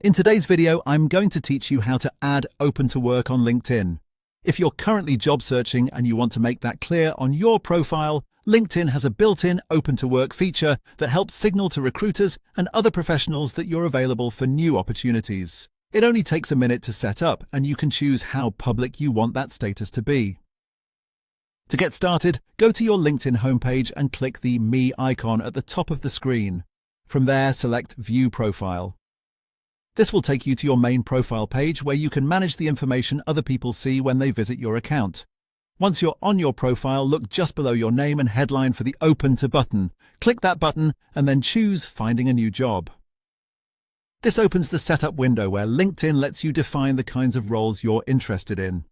In today's video, I'm going to teach you how to add open to work on LinkedIn. If you're currently job searching and you want to make that clear on your profile, LinkedIn has a built-in open to work feature that helps signal to recruiters and other professionals that you're available for new opportunities. It only takes a minute to set up, and you can choose how public you want that status to be. To get started, go to your LinkedIn homepage and click the Me icon at the top of the screen. From there, select View Profile. This will take you to your main profile page where you can manage the information other people see when they visit your account. Once you're on your profile, look just below your name and headline for the Open to button. Click that button and then choose Finding a New Job. This opens the setup window where LinkedIn lets you define the kinds of roles you're interested in.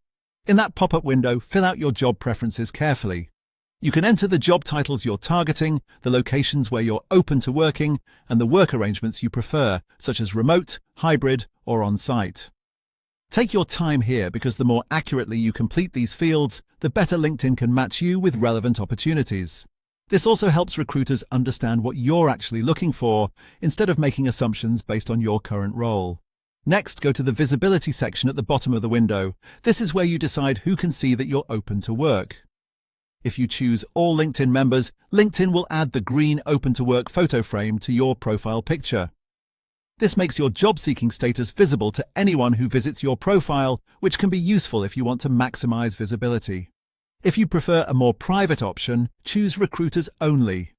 In that pop-up window, fill out your job preferences carefully. You can enter the job titles you're targeting, the locations where you're open to working, and the work arrangements you prefer, such as remote, hybrid, or on-site. Take your time here because the more accurately you complete these fields, the better LinkedIn can match you with relevant opportunities. This also helps recruiters understand what you're actually looking for, instead of making assumptions based on your current role. Next, go to the Visibility section at the bottom of the window. This is where you decide who can see that you're open to work. If you choose All LinkedIn Members, LinkedIn will add the green Open to Work photo frame to your profile picture. This makes your job-seeking status visible to anyone who visits your profile, which can be useful if you want to maximize visibility. If you prefer a more private option, choose Recruiters Only.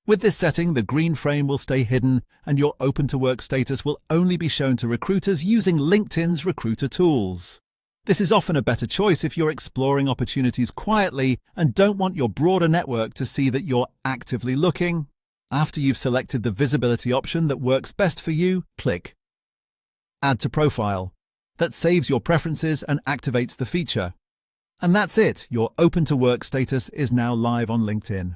With this setting, the green frame will stay hidden and your Open to Work status will only be shown to recruiters using LinkedIn's recruiter tools. This is often a better choice if you're exploring opportunities quietly and don't want your broader network to see that you're actively looking. After you've selected the visibility option that works best for you, click Add to Profile. That saves your preferences and activates the feature. And that's it, your Open to Work status is now live on LinkedIn.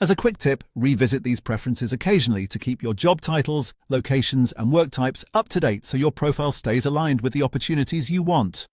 As a quick tip, revisit these preferences occasionally to keep your job titles, locations, and work types up to date so your profile stays aligned with the opportunities you want.